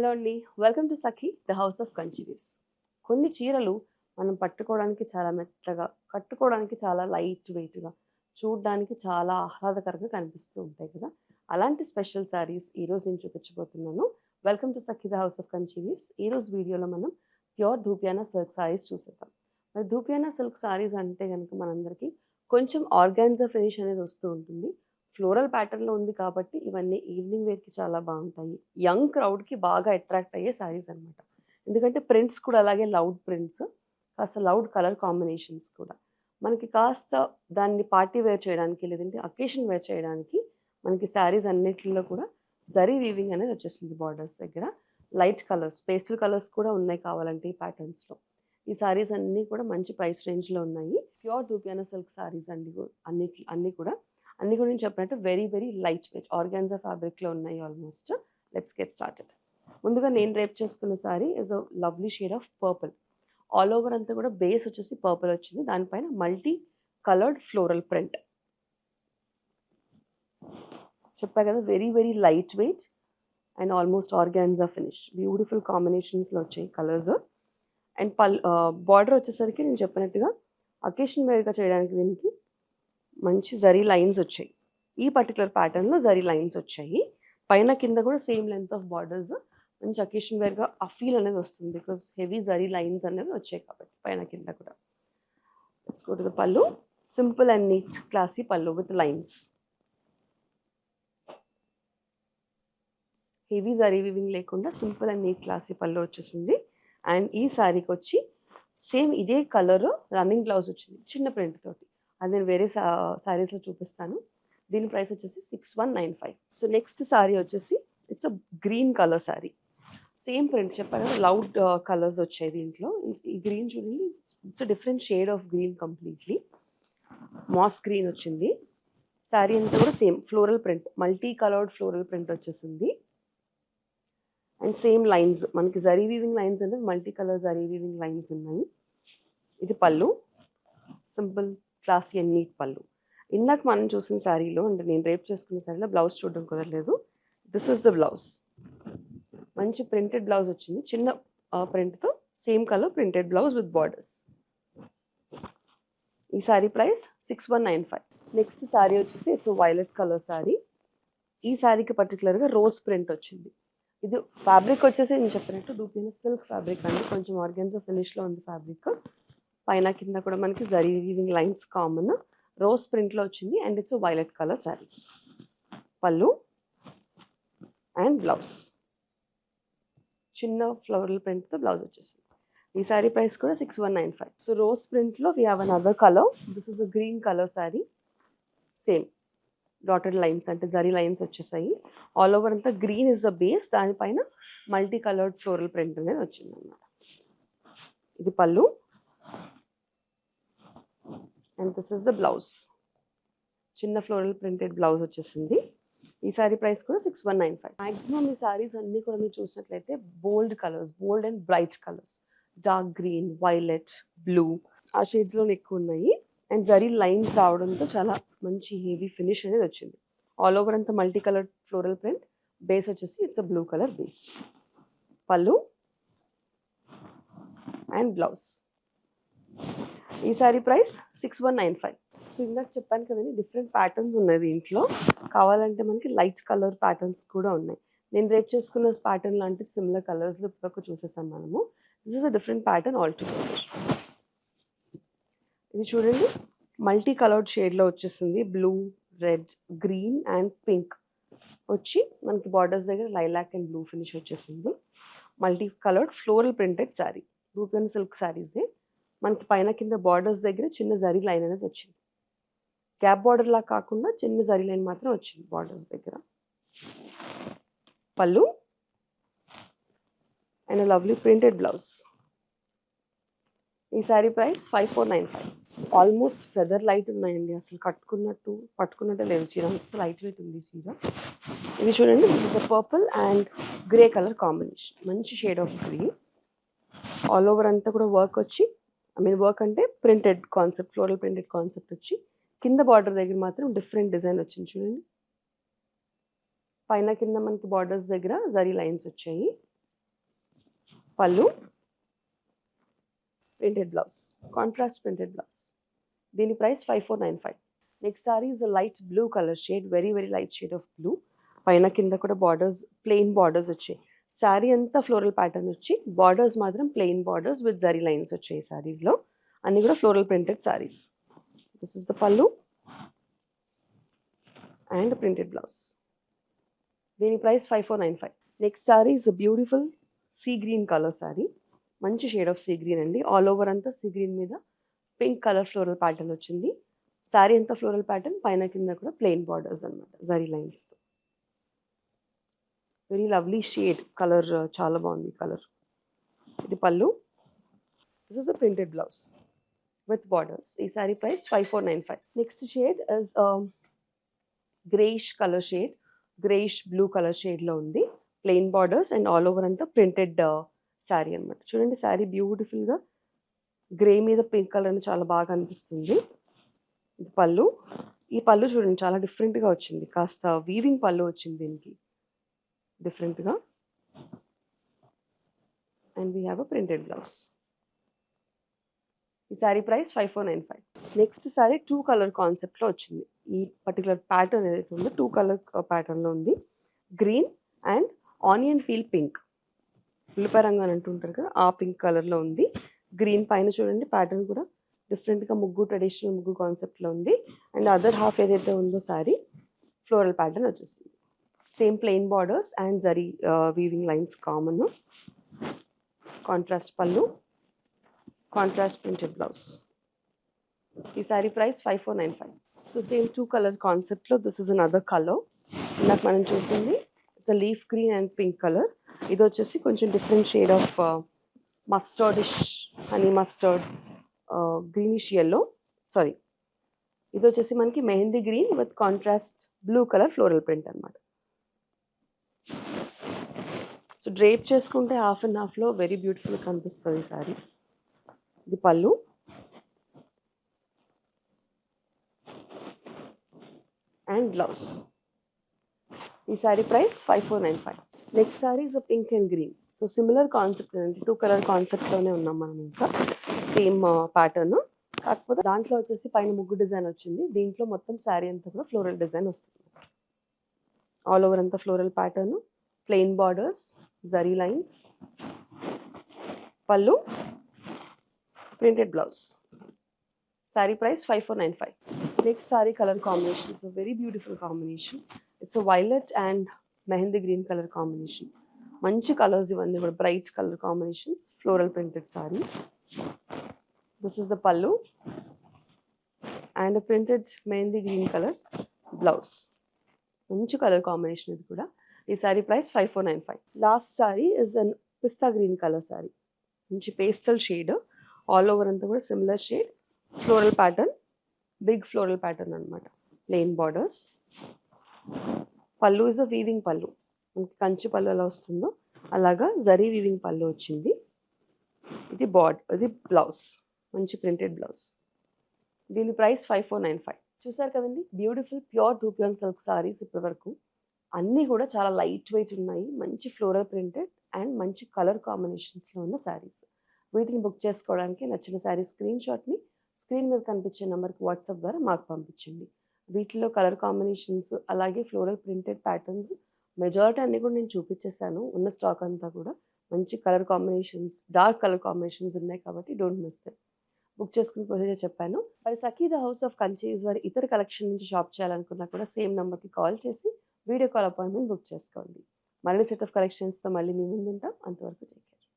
Hello అండి. Welcome to Sakhi the house of Kanchi weaves. కొన్ని చీరలు మనం పట్టుకోవడానికి చాలా మెత్తగా, కట్టుకోవడానికి చాలా లైట్ వెయిట్‌గా, చూడడానికి చాలా ఆహ్లాదకరంగా కనిపిస్తూ ఉంటాయి కదా! అలాంటి స్పెషల్ శారీస్ ఈరోజు నేను చూపించబోతున్నాను. Welcome to Sakhi the house of Kanchi weaves. ఈరోజు వీడియోలో మనం ప్యూర్ ధూపియానా సిల్క్ శారీస్ చూసేద్దాం. మరి ధూపియానా సిల్క్ శారీస్ అంటే గనుక మనందరికీ కొంచెం ఆర్గాన్జా ఫినిష్ అనేది వస్తూ ఉంటుంది. ఫ్లోరల్ ప్యాటర్న్‌లో ఉంది కాబట్టి ఇవన్నీ ఈవినింగ్ వేర్‌కి చాలా బావుంటాయి. యంగ్ క్రౌడ్‌కి బాగా అట్రాక్ట్ అయ్యే శారీస్ అన్నమాట. ఎందుకంటే ప్రింట్స్ కూడా అలాగే లౌడ్ ప్రింట్స్, కాస్త లౌడ్ కలర్ కాంబినేషన్స్ కూడా. మనకి కాస్త దాన్ని పార్టీ వేర్ చేయడానికి లేదంటే అకేషన్ వేర్ చేయడానికి మనకి శారీస్ అన్నిటిలో కూడా జరీ వీవింగ్ అనేది వచ్చేస్తుంది బార్డర్స్ దగ్గర. లైట్ కలర్స్, పేస్టల్ కలర్స్ కూడా ఉన్నాయి కావాలంటే ఈ ప్యాటర్న్స్‌లో. ఈ శారీస్ అన్నీ కూడా మంచి ప్రైస్ రేంజ్‌లో ఉన్నాయి. ప్యూర్ ధూపియానా సిల్క్ శారీస్ అండి అన్నీ కూడా. అన్నీ కూడా నేను చెప్పినట్టు వెరీ లైట్ వెయిట్ ఆర్గాన్జా ఫ్యాబ్రిక్‌లో ఉన్నాయి ఆల్మోస్ట్. Let's get started. ముందుగా నేను రేప్ చేసుకున్న sorry is a lovely shade of purple. All over అంతా కూడా బేస్ వచ్చేసి పర్పుల్ వచ్చింది. దానిపైన మల్టీ కలర్డ్ ఫ్లోరల్ ప్రింట్. చెప్పా కదా very light weight and almost organza finish. Beautiful కాంబినేషన్స్‌లో వచ్చాయి కలర్స్. అండ్ బార్డర్ వచ్చేసరికి నేను చెప్పినట్టుగా అకేషన్ వేర్‌గా చేయడానికి దీనికి మంచి జరీ లైన్స్ వచ్చాయి. ఈ పర్టికులర్ ప్యాటర్న్‌లో జరీ లైన్స్ వచ్చాయి. పైన కింద కూడా సేమ్ లెంత్ ఆఫ్ బార్డర్స్ మంచి అకేషన్ వేర్‌గా ఆ ఫీల్ అనేది వస్తుంది. బికాస్ హెవీ జరీ లైన్స్ అనేవి వచ్చాయి కాబట్టి పైన కింద కూడా. లెట్స్ గో టు ద పల్లు. సింపుల్ అండ్ నీట్ క్లాసీ పల్లు with lines. Heavy zari weaving లేకుండా సింపుల్ అండ్ నీట్ క్లాసీ పల్లు వచ్చేసింది. అండ్ ఈ శారీకి వచ్చి సేమ్ ఇదే కలర్ రన్నింగ్ బ్లౌజ్ వచ్చింది చిన్న ప్రింట్ తోటి. అది నేను వేరే శారీస్లో చూపిస్తాను. దీని ప్రైస్ వచ్చేసి 6195. సో నెక్స్ట్ శారీ వచ్చేసి it's a green colour sari. Same print చెప్పాను కదా లౌడ్ కలర్స్ వచ్చాయి దీంట్లో. ఈ గ్రీన్ చూడండి, it's different shade of green completely. Mass green వచ్చింది. శారీ అంతా కూడా same floral print, multi coloured floral print వచ్చేసింది. అండ్ సేమ్ లైన్స్, మనకి జరీ వీవింగ్ లైన్స్ అంటే multi colour zari weaving lines ఉన్నాయి. ఇది పళ్ళు, సింపుల్ క్లాసీ అండ్ నీట్ పళ్ళు. ఇందాక మనం చూసిన శారీలో అంటే నేను రేప్ చేసుకున్న శారీలో బ్లౌజ్ చూడడం కుదరలేదు. This is the blouse. మంచి ప్రింటెడ్ బ్లౌజ్ వచ్చింది, చిన్న ప్రింట్తో same colour printed blouse with borders. ఈ శారీ ప్రైస్ 6195. నెక్స్ట్ శారీ వచ్చేసి ఇట్స్ వైలెట్ కలర్ శారీ. ఈ శారీకి పర్టికులర్గా రోజ్ ప్రింట్ వచ్చింది. ఇది ఫ్యాబ్రిక్ వచ్చేసి నేను చెప్పినట్టు ధూపియానా సిల్క్ ఫ్యాబ్రిక్ అండి, కొంచెం ఆర్గాన్జా ఫినిష్లో ఉంది ఫ్యాబ్రిక్. పైన కింద కూడా మనకి zari weaving lines common. Rose ప్రింట్లో వచ్చింది and it's violet colour sari. Pallu and blouse చిన్న ఫ్లోరల్ ప్రింట్తో బ్లౌజ్ వచ్చేసింది. ఈ శారీ ప్రైస్ కూడా 6195. సో రోజ్ ప్రింట్లో we have another colour. This is a green colour sari. Same dotted lines అంటే జరీ లైన్స్ వచ్చేసాయి. ఆల్ ఓవర్ అంతా గ్రీన్ ఇస్ ద బేస్, దానిపైన మల్టీ కలర్డ్ ఫ్లోరల్ ప్రింట్ అనేది వచ్చింది అన్నమాట. ఇది pallu and this is the blouse. చిన్న ఫ్లోరల్ ప్రింటెడ్ బ్లౌజ్ వచ్చేసింది. ఈ శారీ ప్రైస్ కూడా 6195. మ్యాక్సిమం ఈ శారీస్ అన్నీ కూడా మీరు చూసినట్లయితే బోల్డ్ colours, bold and bright colours, dark green, violet, blue ఆ షేడ్స్లోనే ఎక్కువ ఉన్నాయి. అండ్ జరీ లైన్స్ రావడంతో చాలా మంచి హెవీ ఫినిష్ అనేది వచ్చింది. ఆల్ ఓవర్ అంతా multi colour floral print. Base వచ్చేసి it's a blue colour base. Pallu and blouse. ఈ శారీ ప్రైస్ 6195. సో ఇందాక చెప్పాను కదండి డిఫరెంట్ ప్యాటర్న్స్ ఉన్నాయి దీంట్లో. కావాలంటే మనకి లైట్ కలర్ ప్యాటర్న్స్ కూడా ఉన్నాయి. నేను రేపు చేసుకున్న ప్యాటర్న్ లాంటి సిమిలర్ కలర్స్లో ఇప్పుడు చూసేసాం మనము. This is a different pattern altogether. ఇది చూడండి మల్టీ కలర్డ్ షేడ్లో వచ్చేసింది. Blue, red, green and pink వచ్చి మనకి బార్డర్స్ దగ్గర లైలాక్ అండ్ బ్లూ ఫినిష్ వచ్చేసింది. Multi coloured floral printed sari. ధూపియానా సిల్క్ శారీసే. మనకి పైన కింద బార్డర్స్ దగ్గర చిన్న జరీ లైన్ అనేది వచ్చింది. గ్యాప్ బార్డర్ లా కాకుండా చిన్న జరీ లైన్ మాత్రం వచ్చింది బార్డర్స్ దగ్గర. పళ్ళు అండ్ లవ్లీ ప్రింటెడ్ బ్లౌజ్. ఈ sari price 5495. Almost feather light ఉన్నాయండి, అసలు పట్టుకున్నట్టు లేదు చీర, లైట్ వెయిట్ ఉంది చీర. ఇది చూడండి, ఇది purple and grey colour combination, మంచి shade of green. All over అంతా కూడా వర్క్ వచ్చి, వర్క్ అంటే printed concept, floral printed concept వచ్చి కింద బార్డర్ దగ్గర మాత్రం డిఫరెంట్ డిజైన్ వచ్చింది చూడండి. పైన కింద మనకి బార్డర్స్ దగ్గర జరీ లైన్స్ వచ్చాయి. Pallu, printed blouse, contrast printed blouse. దీని price 5495. Next sari is a light blue colour shade, very very light shade of blue. పైన కింద కూడా బార్డర్స్, ప్లెయిన్ బార్డర్స్ వచ్చాయి. శారీ అంతా ఫ్లోరల్ ప్యాటర్న్ వచ్చి బార్డర్స్ మాత్రం plain borders with zari lines వచ్చాయి శారీస్లో. అన్ని కూడా floral printed saris. This is the pallu and printed blouse. దీని price 5495. Next sari is a beautiful sea green colour sari. మంచి షేడ్ ఆఫ్ సీ గ్రీన్ అండి. ఆల్ ఓవర్ అంతా సీ గ్రీన్ మీద పింక్ కలర్ ఫ్లోరల్ ప్యాటర్న్ వచ్చింది. శారీ అంతా ఫ్లోరల్ ప్యాటర్న్, పైన కింద కూడా ప్లెయిన్ బార్డర్స్ అనమాట జరీ లైన్స్తో. వెరీ లవ్లీ షేడ్ కలర్, చాలా బాగుంది కలర్. ఇది pallu. This is a printed blouse with borders. ఈ sari price 5495. Next shade is greyish colour shade, greyish blue colour షేడ్లో ఉంది. Plain borders and all over అంతా ప్రింటెడ్ శారీ అనమాట. చూడండి శారీ బ్యూటిఫుల్గా గ్రే మీద పింక్ కలర్ చాలా బాగా అనిపిస్తుంది. ఇది పళ్ళు. ఈ పళ్ళు చూడండి చాలా డిఫరెంట్గా వచ్చింది, కాస్త వీవింగ్ పళ్ళు వచ్చింది దీనికి డిఫరెంట్గా. And we have a printed blouse. ఈ sari price 5495. Next sari 2 colour కాన్సెప్ట్లో వచ్చింది. ఈ పర్టికులర్ ప్యాటర్న్ ఏదైతే ఉందో 2 కలర్ ప్యాటర్న్లో ఉంది. Green and onion peel pink, ఉల్లిపాయ రంగు అని అంటుంటారు కదా, ఆ పింక్ కలర్లో ఉంది. గ్రీన్ పైన చూడండి ప్యాటర్న్ కూడా డిఫరెంట్గా ముగ్గు, ట్రెడిషనల్ ముగ్గు కాన్సెప్ట్లో ఉంది. అండ్ అదర్ హాఫ్ ఏదైతే ఉందో శారీ ఫ్లోరల్ ప్యాటర్న్ వచ్చేసింది. Same plain borders and zari weaving lines common. Contrast pallu, contrast printed blouse. ఈ sari price 5495. So same 2 colour కాన్సెప్ట్లో దిస్ ఇస్ అనదర్ కలర్. ఇందాక మనం చూసింది it's a leaf green and pink colour. ఇది వచ్చేసి కొంచెం different shade of mustardish, honey mustard, greenish yellow, sorry ఇది వచ్చేసి మనకి mehendi green with contrast blue colour floral print అనమాట. సో డ్రేప్ చేసుకుంటే హాఫ్ అండ్ హాఫ్లో వెరీ బ్యూటిఫుల్గా కనిపిస్తుంది సారీ. ఇది పళ్ళు. And blouse. ఈ sari price 5495. Next sari is pink and green. So similar concept అండి, 2 కలర్ కాన్సెప్ట్లోనే ఉన్నాం మనం. ఇంకా సేమ్ ప్యాటర్న్, కాకపోతే దాంట్లో వచ్చేసి పైన ముగ్గు డిజైన్ వచ్చింది. దీంట్లో మొత్తం శారీ అంతా కూడా ఫ్లోరల్ డిజైన్ వస్తుంది. ఆల్ ఓవర్ అంతా floral pattern, plain borders, zari lines, pallu, printed blouse. Sari price 5495. Next sari colour combination is very beautiful combination. It's violet and mehendi green colour combination. మంచి కలర్స్ ఇవన్నీ కూడా, bright colour combinations, floral printed saris. This is the pallu and printed mehendi green colour blouse. మంచి colour combination ఇది కూడా. ఈ sari price 5495. Last sari is an pista green colour sari. మంచి pastel shade, all over అంతా కూడా similar shade, floral pattern, big floral pattern అనమాట, plain borders. Pallu is a weaving pallu, మనకి కంచి పళ్ళు ఎలా వస్తుందో అలాగా జరీ వీవింగ్ పళ్ళు వచ్చింది. ఇది ఇది బ్లౌజ్, మంచి ప్రింటెడ్ బ్లౌజ్. దీని ప్రైస్ 5495. చూసారు కదండి, బ్యూటిఫుల్ ప్యూర్ టూపియన్ సిల్క్ సారీస్. ఇప్పటి వరకు అన్నీ కూడా చాలా లైట్ వెయిట్ ఉన్నాయి, మంచి ఫ్లోరల్ ప్రింటెడ్ అండ్ మంచి కలర్ కాంబినేషన్స్లో ఉన్న శారీస్. వీటిని బుక్ చేసుకోవడానికి నచ్చిన శారీ స్క్రీన్ షాట్ని స్క్రీన్ మీద కనిపించే నెంబర్కి వాట్సాప్ ద్వారా మాకు పంపించండి. వీటిలో కలర్ కాంబినేషన్స్ అలాగే ఫ్లోరల్ ప్రింటెడ్ ప్యాటర్న్స్ మెజారిటీ అన్నీ కూడా నేను చూపించేశాను. ఉన్న స్టాక్ అంతా కూడా మంచి colour combinations, dark colour combinations ఉన్నాయి కాబట్టి డోంట్ మిస్ దెమ్. బుక్ చేసుకుని ప్రొసీజర్ చెప్పాను. మరి సఖీ ద హౌస్ ఆఫ్ కంచీస్ వారి ఇతర కలెక్షన్ నుంచి షాప్ చేయాలనుకున్నా కూడా సేమ్ నెంబర్కి కాల్ చేసి వీడియో కాల్ అపాయింట్మెంట్ బుక్ చేసుకోండి. మళ్ళీ సెట్ ఆఫ్ కలెక్షన్స్తో మళ్ళీ మీ ముందు ఉంటాం. అంతవరకు టేక్ కేర్.